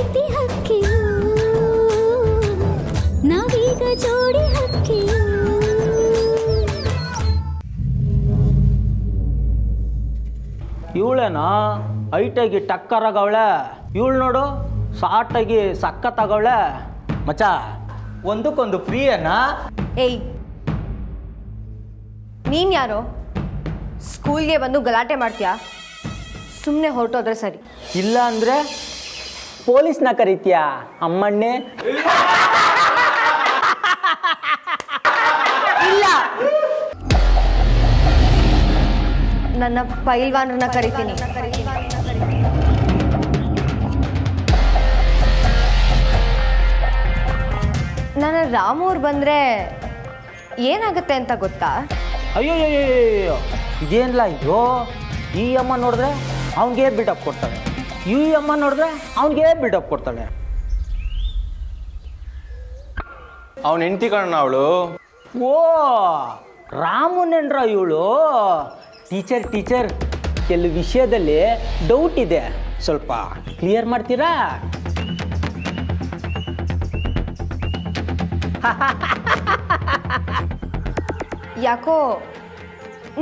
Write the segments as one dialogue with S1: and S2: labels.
S1: ಪ್ರೀತಿ ಹಕ್ಕಿಯು ನಾವೀಗ ಜೋಡಿ ಹಕ್ಕಿಯು.
S2: ಇವಳೇನಾ ಹೈಟಾಗಿ ಟಕ್ಕರಾಗವಳೆ, ಇವಳು ನೋಡು ಸಾಟಾಗಿ ಸಕ್ಕತ್ತಾಗವಳೆ. ಮಚ್ಚ ಒಂದಕ್ಕೊಂದು ಫ್ರೀ ಏನಾ?
S3: ಏಯ್, ನೀನು ಯಾರೋ ಸ್ಕೂಲ್ಗೆ ಬಂದು ಗಲಾಟೆ ಮಾಡ್ತೀಯಾ? ಸುಮ್ಮನೆ ಹೊರಟೋದ್ರೆ ಸರಿ.
S2: ಇಲ್ಲ ಅಂದರೆ ಪೊಲೀಸ್ನ ಕರೀತೀಯಾ ಅಮ್ಮಣ್ಣೆ?
S3: ಇಲ್ಲ, ನನ್ನ ಪೈಲ್ವಾನ್ರನ್ನ ಕರಿತೀನಿ. ನನ್ನ ರಾಮೂರ್ ಬಂದರೆ ಏನಾಗುತ್ತೆ ಅಂತ ಗೊತ್ತಾ?
S2: ಅಯ್ಯೋ ಇದೇನಿಲ್ಲ ಇದು. ಈ ಅಮ್ಮ ನೋಡಿದ್ರೆ ಅವನಿಗೆ ಬಿಲ್ಡಪ್ ಕೊಡ್ತಾಳೆ, ಈ ಅಮ್ಮ ನೋಡಿದ್ರೆ ಅವನಿಗೆ ಬಿಲ್ಡಪ್ ಕೊಡ್ತಾಳೆ.
S4: ಅವನ ಹೆಂಡತಿ ಕಣ್ಣ ಅವಳು.
S2: ಓ ರಾಮುನೇನ್ರ ಇವಳು? ಟೀಚರ್ ಕೆಲವು ವಿಷಯದಲ್ಲಿ ಡೌಟ್ ಇದೆ, ಸ್ವಲ್ಪ ಕ್ಲಿಯರ್ ಮಾಡ್ತೀರಾ?
S3: ಯಾಕೋ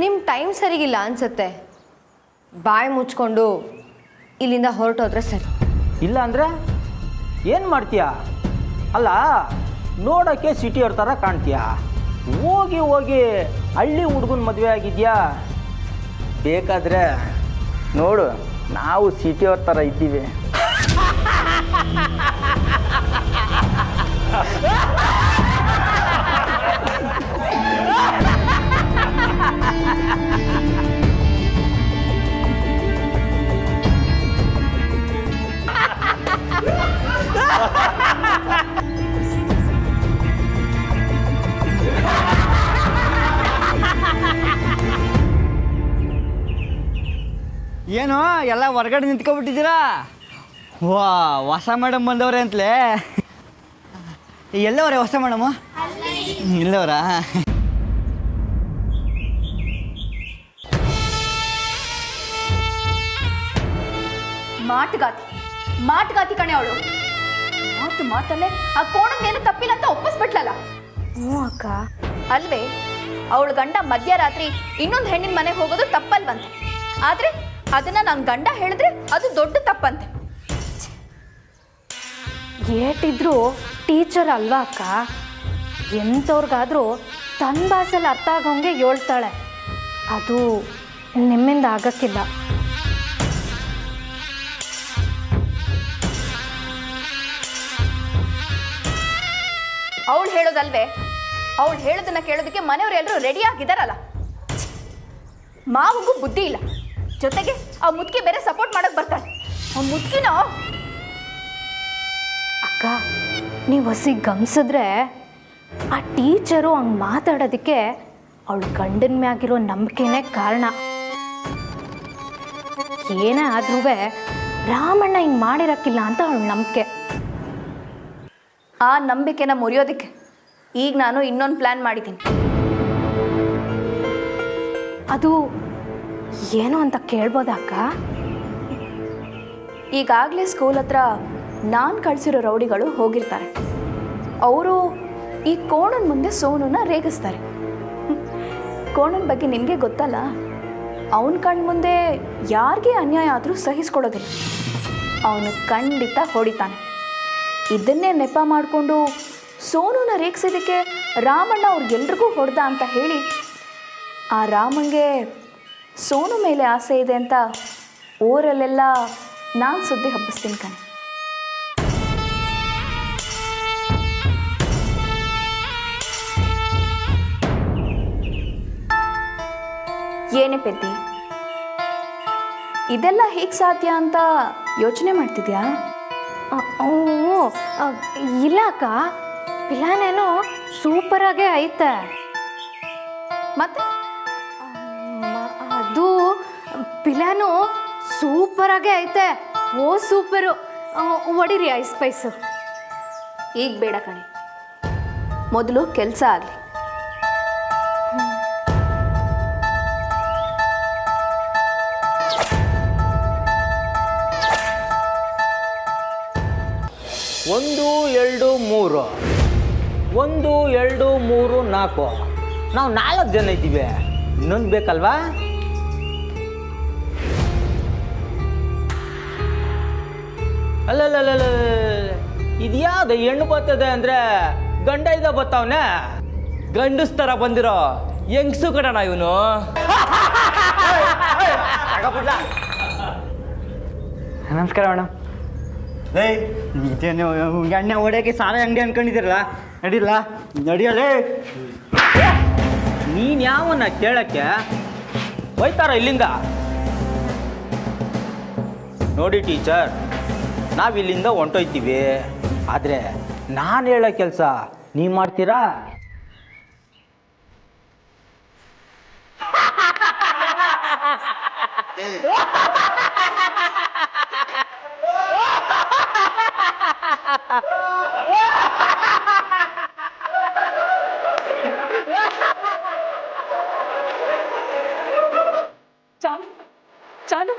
S3: ನಿಮ್ಮ ಟೈಮ್ ಸರಿಗಿಲ್ಲ ಅನ್ಸುತ್ತೆ. ಬಾಯಿ ಮುಚ್ಕೊಂಡು ಇಲ್ಲಿಂದ ಹೊರಟೋದ್ರೆ ಸರಿ.
S2: ಇಲ್ಲ ಅಂದರೆ ಏನು ಮಾಡ್ತೀಯಾ? ಅಲ್ಲ ನೋಡೋಕ್ಕೆ ಸಿಟಿಯವ್ರ ಥರ ಕಾಣ್ತೀಯಾ, ಹೋಗಿ ಹಳ್ಳಿ ಹುಡುಗನ ಮದುವೆ ಆಗಿದ್ಯಾ? ಬೇಕಾದರೆ ನೋಡು, ನಾವು ಸಿಟಿಯವ್ರ ಥರ ಇದ್ದೀವಿ.
S5: ಏನು ಎಲ್ಲ ಹೊರಗಡೆ ನಿಂತ್ಕೊಬಿಟ್ಟಿದ್ದೀರಾ? ವಾ, ಹೊಸ ಮೇಡಮ್ ಬಂದವ್ರೆ ಅಂತಲೇ. ಎಲ್ಲವರೇ ಹೊಸ ಮೇಡಮು? ಇಲ್ಲವರಾ?
S6: ಮಾಟುಗಾತಿ ಕಣೆ ಅವಳು. ಮಾತಲ್ಲೇ ಆ ಕೋಣಕ್ಕೇನು ತಪ್ಪಿಲ್ಲ ಅಂತ ಒಪ್ಪಿಸ್ಬಿಟ್ಲಲ್ಲ.
S3: ಹ್ಞೂ ಅಕ್ಕ.
S6: ಅಲ್ವೇ, ಅವಳು ಗಂಡ ಮಧ್ಯರಾತ್ರಿ ಇನ್ನೊಂದು ಹೆಣ್ಣಿನ ಮನೆಗೆ ಹೋಗೋದು ತಪ್ಪಲ್ವಂತೆ. ಆದ್ರೆ ಅದನ್ನ ನನ್ನ ಗಂಡ ಹೇಳಿದ್ರೆ ಅದು ದೊಡ್ಡ ತಪ್ಪಂತೆ.
S7: ಏಟಿದ್ರು ಟೀಚರ್ ಅಲ್ವಾ ಅಕ್ಕ? ಎಂಥವ್ರಿಗಾದ್ರೂ ತನ್ನ ಭಾಷೆಯಲ್ಲಿ ಅರ್ಥ ಆಗೋಂಗೆ ಹೇಳ್ತಾಳೆ. ಅದು ನಿಮ್ಮಿಂದ ಆಗಕ್ಕಿಲ್ಲ.
S6: ಅವಳು ಹೇಳೋದಲ್ವೇ, ಅವಳು ಹೇಳೋದನ್ನ ಕೇಳೋದಕ್ಕೆ ಮನೆಯವರು ಎಲ್ಲರೂ ರೆಡಿ ಆಗಿದಾರಲ್ಲ. ಮಾವಗೂ ಬುದ್ಧಿ ಇಲ್ಲ, ಜೊತೆಗೆ ಆ ಮುದುಕಿ ಬೇರೆ ಸಪೋರ್ಟ್ ಮಾಡಕ್ ಬರ್ತಾಳೆ. ಆ ಮುದುಕಿನ
S7: ಅಕ್ಕ, ನೀವು ಹಸಿ ಗಮನಿಸಿದ್ರೆ ಆ ಟೀಚರು ಹಂಗೆ ಮಾತಾಡೋದಕ್ಕೆ ಅವಳು ಗಂಡನ ಮ್ಯಾಗಿರೋ ನಂಬಿಕೆನೇ ಕಾರಣ. ಏನೇ ಆದ್ರೂ ರಾಮಣ್ಣ ಹಿಂಗೆ ಮಾಡಿರಕ್ಕಿಲ್ಲ ಅಂತ ಅವಳ ನಂಬಿಕೆ.
S6: ಆ ನಂಬಿಕೆನ ಮುರಿಯೋದಕ್ಕೆ ಈಗ ನಾನು ಇನ್ನೊಂದು ಪ್ಲಾನ್ ಮಾಡಿದ್ದೀನಿ.
S7: ಅದು ಏನು ಅಂತ ಕೇಳ್ಬೋದಾ ಅಕ್ಕ?
S6: ಈಗಾಗಲೇ ಸ್ಕೂಲ್ ಹತ್ರ ನಾನು ಕಳಿಸಿರೋ ರೌಡಿಗಳು ಹೋಗಿರ್ತಾರೆ. ಅವರು ಈ ಕೋಣನ ಮುಂದೆ ಸೋನುನ ರೇಗಿಸ್ತಾರೆ. ಕೋಣನ ಬಗ್ಗೆ ನಿನಗೆ ಗೊತ್ತಲ್ಲ, ಅವನ ಕಣ್ಣು ಮುಂದೆ ಯಾರಿಗೆ ಅನ್ಯಾಯ ಆದರೂ ಸಹಿಸ್ಕೊಡೋದಿಲ್ಲ. ಅವನು ಖಂಡಿತ ಹೊಡಿತಾನೆ. ಇದನ್ನೇ ನೆಪ ಮಾಡಿಕೊಂಡು ಸೋನುನ ರೇಗಿಸಿದ್ದಕ್ಕೆ ರಾಮಣ್ಣ ಅವ್ರಿಗೆಲ್ರಿಗೂ ಹೊಡೆದ ಅಂತ ಹೇಳಿ ಆ ರಾಮಂಗೆ ಸೋನು ಮೇಲೆ ಆಸೆ ಇದೆ ಅಂತ ಊರಲ್ಲೆಲ್ಲ ನಾನು ಸುದ್ದಿ ಹಬ್ಬಿಸ್ತೀನಿ ಕಣೆ. ಏನೇ ಪೆದ್ದಿ, ಇದೆಲ್ಲ ಹೇಗೆ ಸಾಧ್ಯ ಅಂತ ಯೋಚನೆ ಮಾಡ್ತಿದ್ಯಾ?
S7: ಇಲ್ಲ ಅಕ್ಕ, ಪ್ಲಾನೇನೋ ಸೂಪರಾಗೇ ಐತೆ.
S6: ಮತ್ತೆ
S7: ಅದು ಪ್ಲಾನು ಸೂಪರಾಗೇ ಐತೆ. ಓ ಸೂಪರು. ಹೊಡಿರಿ ಐಸ್ ಸ್ಪೈಸು.
S6: ಈಗ ಬೇಡ ಕಣೆ, ಮೊದಲು ಕೆಲಸ ಆಗಲಿ.
S2: 1 2 3 1 2 3 4 ನಾವು 4 ಜನ ಇದ್ದೀವಿ. ಇನ್ನೊಂದು ಬೇಕಲ್ವಾ? ಅಲ್ಲಲ್ಲ, ಇದ್ಯಾವ್ದು ಹೆಣ್ಣು ಬರ್ತದೆ ಅಂದರೆ ಗಂಡ ಇದ್ದ ಬರ್ತಾವನೆ.
S5: ಗಂಡಸ್ತರ ಬಂದಿರೋ ಹೆಂಗ್ಸು ಕಣಣ ಇವನು. ನಮಸ್ಕಾರ ಮೇಡಮ್. ಇದೇನು ಎಣ್ಣೆ ಹೊಡೆಯೋಕೆ ಸಾಲ ಅಂಗಡಿ ಅನ್ಕೊಂಡಿದ್ದೀರಲ್ಲ, ನಡಿಲ್ಲ ನಡಿಯಲೇ.
S2: ನೀನು ಯಾವನ್ನ ಕೇಳಕ್ಕೆ ಹೋಯ್ತಾರ ಇಲ್ಲಿಂದ? ನೋಡಿ ಟೀಚರ್, ನಾವಿಲ್ಲಿಂದ ಹೊಂಟೋಯ್ತೀವಿ, ಆದರೆ ನಾನು ಹೇಳೋ ಕೆಲಸ ನೀವು ಮಾಡ್ತೀರಾ?
S6: ಚಾಲು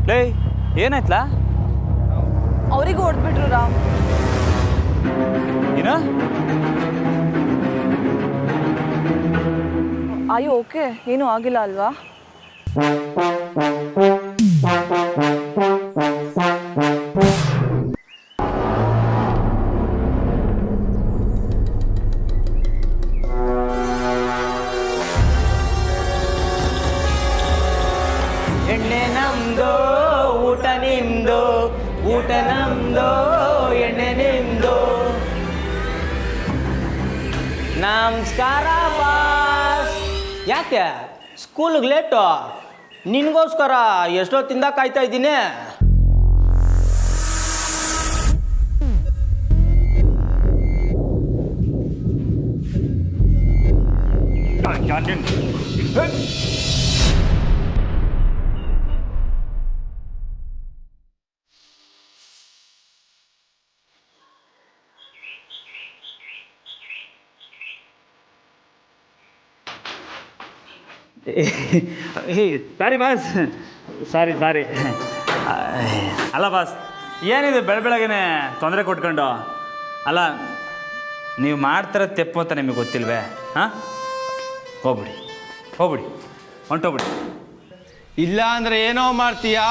S5: ಲೇ ಏನಾಯ್ತಲ್ಲ?
S6: ಅವರಿಗೂ ಹೊಡೆದ್ಬಿಟ್ರು ರಾಮ್.
S5: ಏನ?
S6: ಆಯು ಓಕೆ, ಏನೂ ಆಗಿಲ್ಲ ಅಲ್ವಾ?
S2: ಎಣ್ಣೆ ನಮ್ದು, ಊಟ ನಿಮ್ದು, ಊಟ ನಮ್ದು, ಎಣ್ಣೆ ನಿಮ್ದು. ನಮಸ್ಕಾರ ಬಾಸ್. ಯಾಕೆ ಸ್ಕೂಲಿಗೆ ಲೇಟು? ನಿನಗೋಸ್ಕರ ಎಷ್ಟೊತ್ತಿಂದ ಕಾಯ್ತಾ ಇದ್ದೀನಿ.
S5: ಸಾರಿ ಬಾಸ್, ಸಾರಿ. ಅಲ್ಲ ಬಾಸ್, ಏನಿದೆ ಬೆಳಗ್ಗೆನೆ ತೊಂದರೆ ಕೊಟ್ಕೊಂಡು? ಅಲ್ಲ, ನೀವು ಮಾಡ್ತಿರೋ ತೆಪ್ಪು ಅಂತ ನಿಮಗೆ ಗೊತ್ತಿಲ್ವೇ? ಹಾಂ, ಹೋಗ್ಬಿಡಿ ಹೊಂಟೋಗ್ಬಿಡಿ.
S4: ಇಲ್ಲ ಅಂದ್ರೆ ಏನೋ ಮಾಡ್ತೀಯಾ?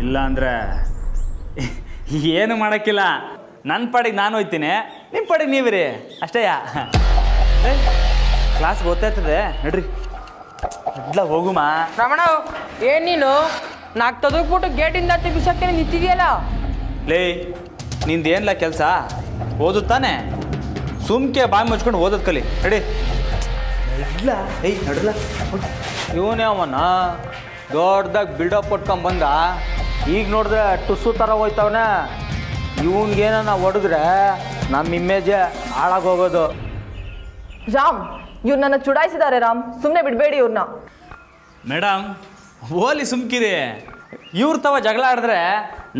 S5: ಇಲ್ಲ ಅಂದರೆ ಏನು ಮಾಡೋಕ್ಕಿಲ್ಲ. ನನ್ನ ಪಾಡಿಗೆ ನಾನು ಹೋಗ್ತೀನಿ, ನಿಮ್ಮ ಪಾಡಿಗೆ ನೀವಿರಿ, ಅಷ್ಟೇಯಾ? ಕ್ಲಾಸ್ ಗೊತ್ತಾಯ್ತದೆ, ನಡ್ರಿ ಇಲ್ಲ ಹೋಗುಮಾ.
S8: ರಮಣ, ಏನ್ ನೀನು ನಾಲ್ಕು ತೆಗೆದ್ಬಿಟ್ಟು ಗೇಟಿಂದ ಬಿಸಕ್ಕೆ ನಿಂತಿದೆಯಲ್ಲ?
S5: ಲೇ, ನಿಂದೇನಿಲ್ಲ ಕೆಲಸ? ಓದುತ್ತಾನೆ, ಸುಮ್ಕೆ ಬಾಯಿ ಮುಚ್ಕೊಂಡು ಓದೋದು ಕಲಿ. ನಡಿ ನಡ್ರಲ್ಲ.
S2: ಇವನೇ ಅವನ ದೊಡ್ಡದಾಗಿ ಬಿಲ್ಡಪ್ ಕೊಟ್ಕೊಂಬಂದ. ಈಗ ನೋಡಿದ್ರೆ ಟುಸ್ಸು ಥರ ಹೋಯ್ತವನೆ. ಇವನ್ಗೇನ ಹೊಡೆದ್ರೆ ನಮ್ಮ ಇಮೇಜೇ ಹಾಳಾಗೋಗೋದು.
S6: ರಾಮ್, ಇವ್ರು ನನ್ನ ಚುಡಾಯಿಸಿದ್ದಾರೆ ರಾಮ್, ಸುಮ್ಮನೆ ಬಿಡಬೇಡಿ ಇವ್ರನ್ನ.
S5: ಮೇಡಮ್, ಓಲಿ ಸುಮ್ಕಿರಿ. ಇವ್ರ ತವ ಜಗಳ ಆಡಿದ್ರೆ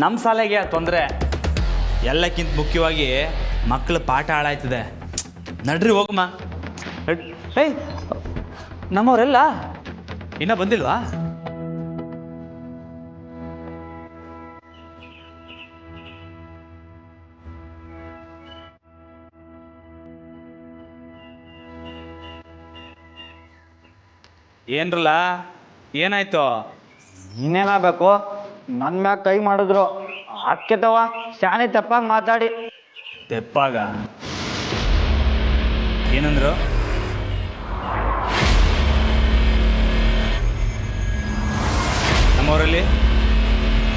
S5: ನಮ್ಮ ಶಾಲೆಗೆ ತೊಂದರೆ. ಎಲ್ಲಕ್ಕಿಂತ ಮುಖ್ಯವಾಗಿ ಮಕ್ಕಳು ಪಾಠ ಹಾಳಾಯ್ತದೆ. ನಡ್ರಿ ಹೋಗಮ್ಮ. ಏಯ್, ನಮ್ಮವರೆಲ್ಲ ಇನ್ನೂ ಬಂದಿಲ್ವಾ? ಏನ್ರಲ್ಲ ಏನಾಯ್ತು?
S2: ಇನ್ನೇನಾಗಬೇಕು, ನನ್ನ ಮ್ಯಾಗ ಕೈ ಮಾಡಿದ್ರು ಅಕ್ಕೆತವ ಶಾನೆ ತಪ್ಪಾಗಿ ಮಾತಾಡಿ.
S5: ತೆಪ್ಪಾಗ ಏನಂದ್ರು? ನಮ್ಮೂರಲ್ಲಿ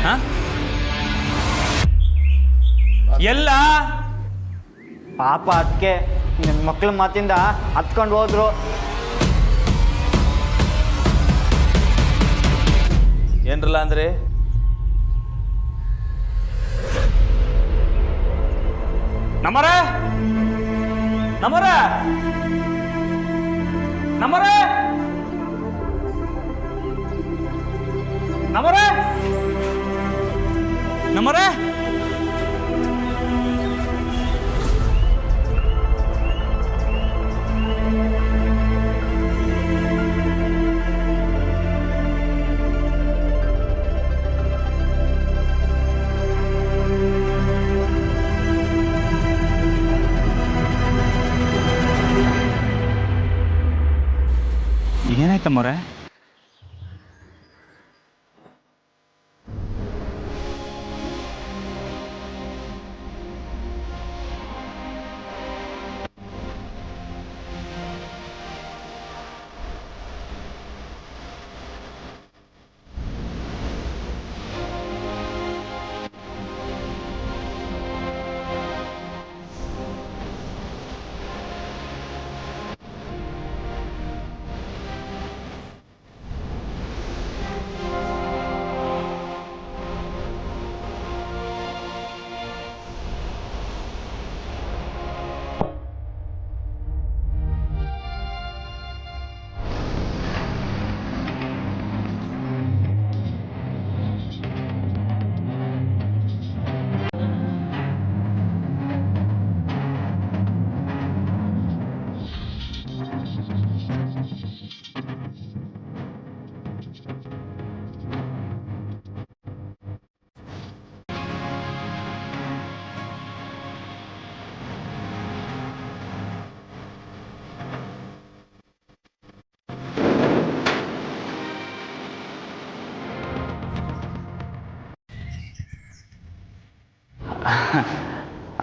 S5: ಹಾ ಎಲ್ಲ
S2: ಪಾಪ ಅದಕ್ಕೆ ನಿಮ್ಮ ಮಕ್ಳ ಮಾತಿಂದ ಹತ್ಕೊಂಡು ಹೋದ್ರು.
S5: ಏನ್ರಲ್ಲ ಅಂದ್ರೆ ನಮ್ಮರೇ ನಮ್ಮರೇ ನಮ್ಮರೇ ನಮ್ಮರೇ ನಮ್ಮರೇ ಏನಾಯ್ತಮ್ಮವ್ರೆ?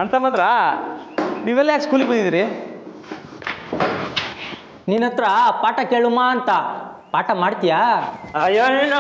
S5: ಅಂತ ಮಾತ್ರ ನೀವೆಲ್ಲ ಯಾಕೆ ಸ್ಕೂಲಿಗೆ ಬಂದಿದ್ದೀರಿ?
S2: ನಿನ್ನ ಹತ್ರ ಪಾಠ ಕೇಳುಮಾ ಅಂತ. ಪಾಠ ಮಾಡ್ತೀಯಾ?
S5: ಅಯ್ಯೋ ನೀನು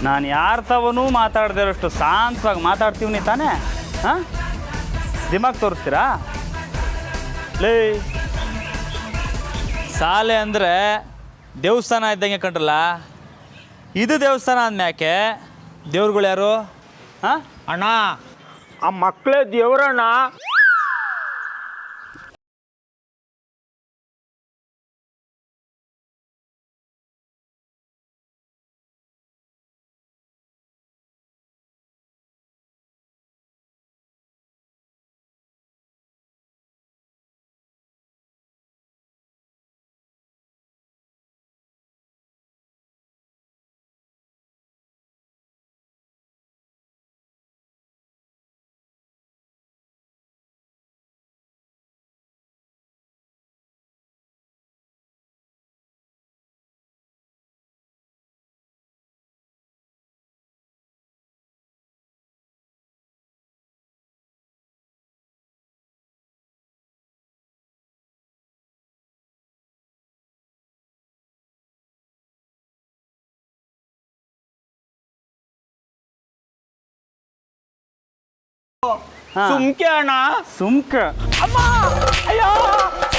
S5: ನಾನು ಯಾರ ತವನೂ ಮಾತಾಡದಿರೋಷ್ಟು ಶಾಂತವಾಗಿ ಮಾತಾಡ್ತೀವಿ ತಾನೇ? ಹಾಂ, ದಿಮಾಗ್ ತೋರಿಸ್ತೀರಾ? ಲೇ, ಶಾಲೆ ಅಂದರೆ ದೇವಸ್ಥಾನ ಇದ್ದಂಗೆ ಕಂಡ್ರಲ್ಲ. ಇದು ದೇವಸ್ಥಾನ ಅಂದ್ಮ್ಯಾಕೆ ದೇವ್ರುಗಳು ಯಾರು? ಹಾಂ
S2: ಅಣ್ಣ, ಆ ಮಕ್ಕಳೇ ದೇವ್ರಣ್ಣ.
S4: ಸುಮ್ಕೆ ಅಣ್ಣ.
S5: ಸುಮ್ಕ ಅಮ್ಮ, ಅಯ್ಯೋ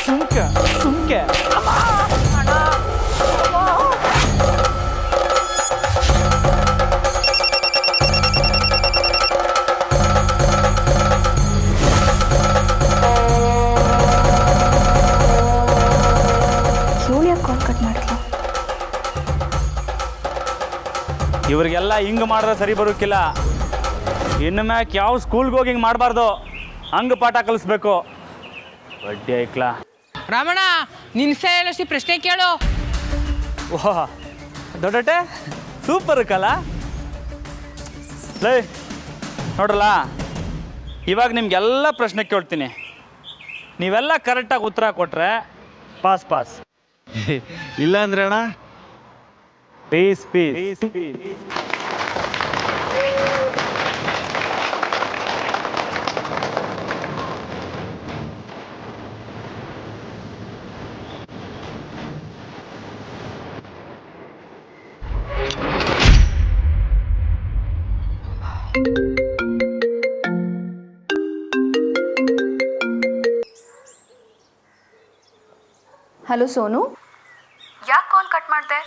S5: ಸುಮ್ಕೆ ಅಮ್ಮ, ಅಣ್ಣ, ಅಮ್ಮ.
S6: ಇವಳು ಯಾಕೆ ಕಾಲ್ ಕಟ್ ಮಾಡಿದ್ಲು?
S5: ಇವ್ರಿಗೆಲ್ಲ ಹಿಂಗೆ ಮಾಡಿದ್ರೆ ಸರಿ ಬರೋಕ್ಕಿಲ್ಲ. ಇನ್ನು ಮ್ಯಾಕ್ ಯಾವ ಸ್ಕೂಲ್ಗೆ ಹೋಗಿ ಹಿಂಗೆ ಮಾಡಬಾರ್ದು, ಹಂಗೆ ಪಾಠ ಕಲಿಸ್ಬೇಕು. ಬಡ್ಡಿ ಐಕ್ಲಾ.
S8: ರಾಮಣ್ಣ ನಿನ್ ಹೇಳಸಿ ಪ್ರಶ್ನೆ ಕೇಳು.
S5: ವಾಹ್ ದೊಡ್ಡಟೆ ಸೂಪರ್ ಕಲ. ಲೇ ನೋಡ್ರಲ್ಲ, ಇವಾಗ ನಿಮ್ಗೆಲ್ಲ ಪ್ರಶ್ನೆ ಕೇಳ್ತೀನಿ. ನೀವೆಲ್ಲ ಕರೆಕ್ಟಾಗಿ ಉತ್ತರ ಕೊಟ್ರೆ ಪಾಸ್.
S4: ಇಲ್ಲ ಅಂದ್ರೆ ಅಣ್ಣ
S5: ಪೀಸ್.
S6: ಹಲೋ ಸೋನು, ಯಾಕೆ ಕಾಲ್ ಕಟ್ ಮಾಡಿದೆ?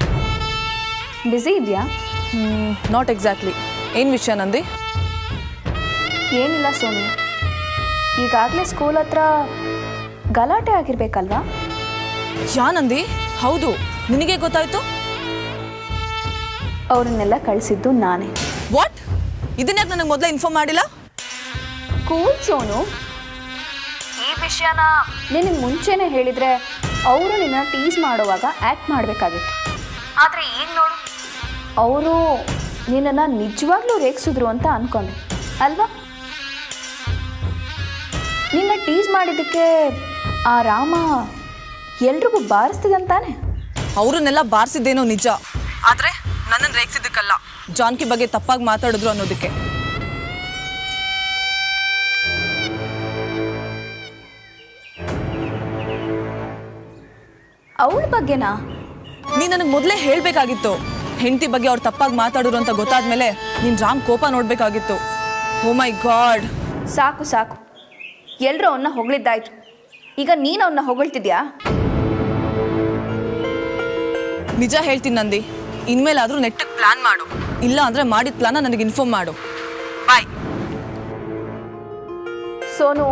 S6: ಬ್ಯುಸಿ ಇದೆಯಾ?
S9: Not exactly. ಏನು ವಿಷಯ ನಂದಿ?
S6: ಏನಿಲ್ಲ ಸೋನು, ಈಗಾಗಲೇ ಸ್ಕೂಲ್ ಹತ್ರ ಗಲಾಟೆ ಆಗಿರ್ಬೇಕಲ್ವಾ?
S9: ಯಾ ನಂದಿ? ಹೌದು, ನಿನಗೆ ಗೊತ್ತಾಯ್ತು?
S6: ಅವ್ರನ್ನೆಲ್ಲ ಕಳಿಸಿದ್ದು ನಾನೇ.
S9: ವಾಟ್? ಇದನ್ಯಾಕೆ ನನಗೆ ಮೊದಲೇ ಇನ್ಫಾರ್ಮ್ ಮಾಡಿಲ್ಲ?
S6: ಕೂಲ್ ಸೋನು, ಈ ವಿಷಯನ ನಿನಗೆ ಮುಂಚೆನೇ ಹೇಳಿದರೆ ಅವರು ನಿನ್ನ ಟೀಸ್ ಮಾಡುವಾಗ ಆ್ಯಕ್ಟ್ ಮಾಡಬೇಕಾಗಿತ್ತು. ಆದರೆ ಈಗ ನೋಡು, ಅವರು ನಿನ್ನನ್ನು ನಿಜವಾಗ್ಲೂ ರೇಗಿಸಿದ್ರು ಅಂತ ಅಂದ್ಕೊಂಡೆ ಅಲ್ವಾ? ನಿನ್ನ ಟೀಸ್ ಮಾಡಿದ್ದಕ್ಕೆ ಆ ರಾಮ ಎಲ್ರಿಗೂ ಬಾರಿಸ್ತಿದಂತಾನೆ.
S9: ಅವ್ರನ್ನೆಲ್ಲ ಬಾರಿಸಿದ್ದೇನೋ ನಿಜ, ಆದರೆ ನನ್ನನ್ನು ರೇಗಿಸಿದ್ದಕ್ಕಲ್ಲ, ಜಾನ್ಕಿ ಬಗ್ಗೆ ತಪ್ಪಾಗಿ ಮಾತಾಡಿದ್ರು ಅನ್ನೋದಕ್ಕೆ.
S6: ಅವಳ ಬಗ್ಗೆನಾ?
S9: ನೀನು ನನಗೆ ಮೊದಲೇ ಹೇಳಬೇಕಾಗಿತ್ತು. ಹೆಂಡತಿ ಬಗ್ಗೆ ಅವ್ರು ತಪ್ಪಾಗಿ ಮಾತಾಡಿದ್ರು ಅಂತ ಗೊತ್ತಾದ್ಮೇಲೆ ನೀನು ರಾಮ್ ಕೋಪ ನೋಡಬೇಕಾಗಿತ್ತು. ಓ ಮೈ ಗಾಡ್.
S6: ಸಾಕು, ಎಲ್ಲರೂ ಅವನ್ನ ಹೊಗಳಿದ್ದಾಯ್ತು. ಈಗ ನೀನು ಅವನ್ನ ಹೊಗಳ್ತಿದ್ಯಾ?
S9: ನಿಜ ಹೇಳ್ತೀನಿ ನಂದಿ, ಇನ್ಮೇಲಾದರೂ ನೆಟ್ಟಿಗೆ ಪ್ಲಾನ್ ಮಾಡು. ಇಲ್ಲ ಅಂದರೆ ಮಾಡಿದ ಪ್ಲಾನ ನನಗೆ ಇನ್ಫಾರ್ಮ್ ಮಾಡು. ಬಾಯ್.
S6: ಸೋನು,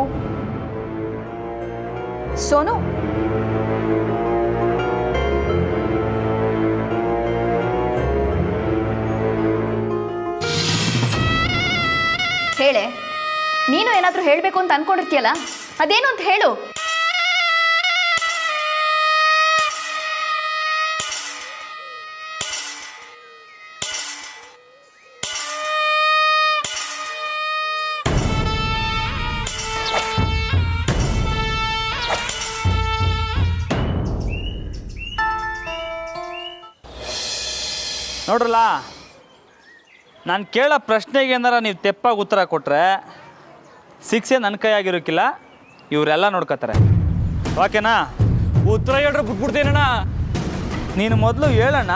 S6: ಹೇಳೆ. ನೀನು ಏನಾದರೂ ಹೇಳಬೇಕು ಅಂತ ಅನ್ಕೊಂಡಿರ್ತೀಯಲ್ಲ, ಅದೇನು ಅಂತ ಹೇಳು.
S5: ನೋಡ್ರಲ್ಲ, ನಾನು ಕೇಳೋ ಪ್ರಶ್ನೆಗೆ ಏನಾರ ನೀವು ತೆಪ್ಪಾಗಿ ಉತ್ತರ ಕೊಟ್ಟರೆ ಶಿಕ್ಷೆ ನನ್ನ ಕೈಯಾಗಿರೋಕ್ಕಿಲ್ಲ, ಇವರೆಲ್ಲ ನೋಡ್ಕೋತಾರೆ. ಓಕೆನಾ?
S4: ಉತ್ತರ ಹೇಳ್ರೆ ಬಿಟ್ಬಿಡ್ತೇನಣ್ಣ.
S5: ನೀನು ಮೊದಲು ಹೇಳಣ್ಣ.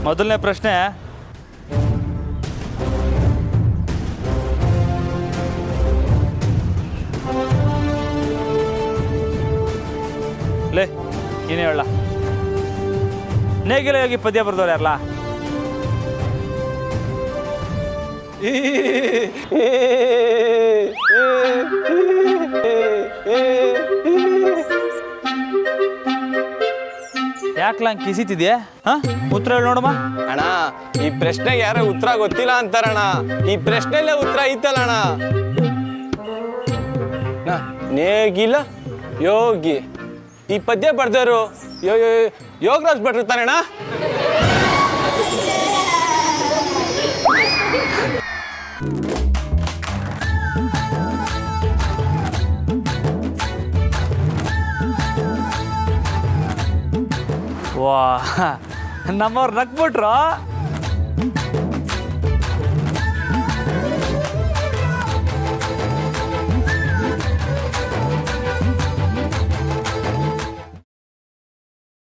S5: ಮೊದಲನೇ ಪ್ರಶ್ನೆ, ಲೇ ನೀನೇ ಹೇಳ. ನೇಗಿಲ ಹೋಗಿ ಪದ್ಯ ಬರ್ದವ್ರು ಯಾರಲ್ಲ? ಯಾಕ್ಲ ಹಂಗೆ ಕಿಸಿತಿದ್ಯಾ? ಉತ್ತರ ಹೇಳಿ ನೋಡಮ್ಮ.
S4: ಅಣ್ಣ, ಈ ಪ್ರಶ್ನೆಗೆ ಯಾರೋ ಉತ್ತರ ಗೊತ್ತಿಲ್ಲ ಅಂತಾರಣ್ಣ. ಈ ಪ್ರಶ್ನೆಲ್ಲೇ ಉತ್ತರ ಐತಲ್ಲ ಅಣ್ಣ. ನೇಗಿಲ ಯೋಗಿ, ಈ ಪದ್ಯ ಬರ್ದವರು ಯೋಗರಾಜ್ ಭಟ್ರು ತಾನೇಣ್ಣ?
S5: ವಾ, ನಮ್ಮವ್ರು ನಕ್ಬಿಟ್ರು.